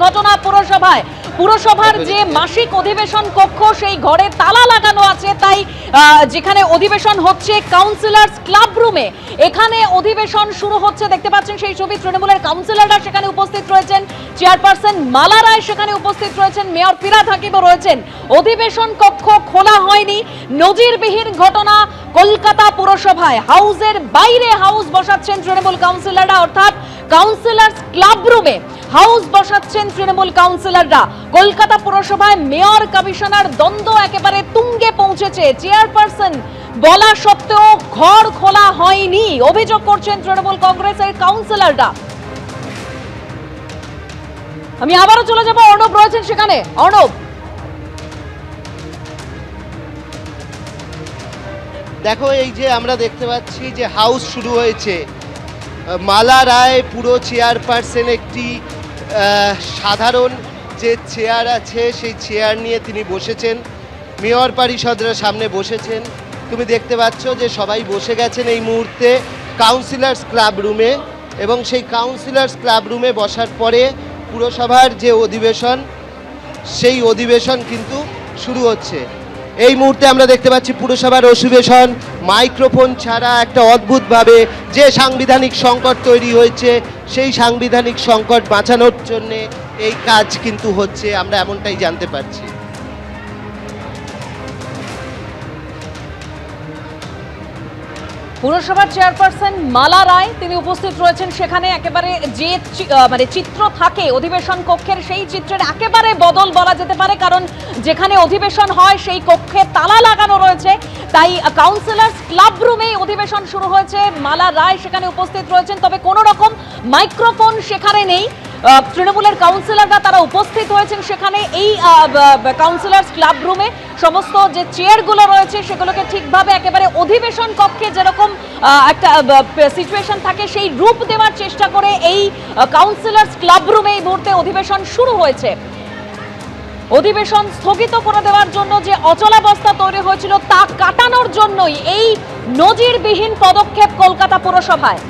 ঘটনা পুরসভার যে মাসিক অধিবেশন কক্ষ সেই ঘরে তালা লাগানো আছে, তাই যেখানে অধিবেশন হচ্ছে কাউন্সিলর্স ক্লাব রুমে, এখানে অধিবেশন শুরু হচ্ছে। দেখতে পাচ্ছেন সেই ছবি, তৃণমূলের কাউন্সিলররা সেখানে উপস্থিত রয়েছেন, চেয়ারপারসন মালা রায় সেখানে উপস্থিত রয়েছেন, মেয়র ফিরহাদ হাকিমও রয়েছেন। অধিবেশন কক্ষ খোলা হয়নি, নজিরবিহীন ঘটনা কলকাতা পুরসভায়। হাউসের বাইরে হাউস বসাচ্ছেন তৃণমূল কাউন্সিলররা, অর্থাৎ কাউন্সিলর্স ক্লাব রুমে হাউস বসাচ্ছেন তৃণমূল কাউন্সিলররা। কলকাতা পুরসভায় মেয়র কমিশনার দ্বন্দ্ব একেবারে তুঙ্গে পৌঁছেছে। চেয়ারপারসন বলা সত্ত্বেও ঘর খোলা হয়নি, অভিযোগ করছেন তৃণমূল কংগ্রেসের কাউন্সিলররা। আমি আবারও চলে যাব, অর্ণব রয়েছেন সেখানে। অর্ণব, দেখো, এই যে আমরা দেখতে পাচ্ছি যে হাউস শুরু হয়েছে। মালা রায় পুরো চেয়ারপারসন একটি সাধারণ যে চেয়ার আছে সেই চেয়ার নিয়ে তিনি বসেছেন, মেয়র পরিষদরা সামনে বসেছেন। তুমি দেখতে পাচ্ছ যে সবাই বসে গেছেন এই মুহূর্তে কাউন্সিলর্স ক্লাব রুমে, এবং সেই কাউন্সিলর্স ক্লাব রুমে বসার পরে পুরসভার যে অধিবেশন সেই অধিবেশন কিন্তু শুরু হচ্ছে। এই মুহূর্তে আমরা দেখতে পাচ্ছি পুরসভার অধিবেশন মাইক্রোফোন ছাড়া একটা অদ্ভুতভাবে যে সাংবিধানিক সংকট তৈরি হয়েছে সেই সাংবিধানিক সংকট বাঁচানোর জন্য এই কাজ কিন্তু হচ্ছে, আমরা এমনটাই জানতে পারছি। পুরসভার চেয়ারপারসন মালা রায় তিনি উপস্থিত রয়েছেন সেখানে। একেবারে যে চিত্র থাকে অধিবেশন কক্ষের, সেই চিত্রের একেবারে বদল বলা যেতে পারে, কারণ যেখানে অধিবেশন হয় সেই কক্ষে তালা লাগানো রয়েছে। তাই কাউন্সিলর্স ক্লাব রুমে অধিবেশন শুরু হয়েছে, মালা রায় সেখানে উপস্থিত রয়েছেন, তবে কোনো রকম মাইক্রোফোন সেখানে নেই। তৃণমূলের কাউন্সিলররা তারা উপস্থিত হয়েছেন সেখানে। এই কাউন্সিলর্স ক্লাব রুমে সমস্ত যে চেয়ারগুলো রয়েছে সেগুলোকে ঠিকভাবে একেবারে অধিবেশন কক্ষে যেরকম একটা সিচুয়েশন থাকে সেই রূপ দেওয়ার চেষ্টা করে এই কাউন্সিলর্স ক্লাব রুমে এই মুহূর্তে অধিবেশন শুরু হয়েছে। অধিবেশন স্থগিত করে দেওয়ার জন্য যে অচলাবস্থা তৈরি হয়েছিল তা কাটানোর জন্যই এই নজিরবিহীন পদক্ষেপ কলকাতা পুরসভায়।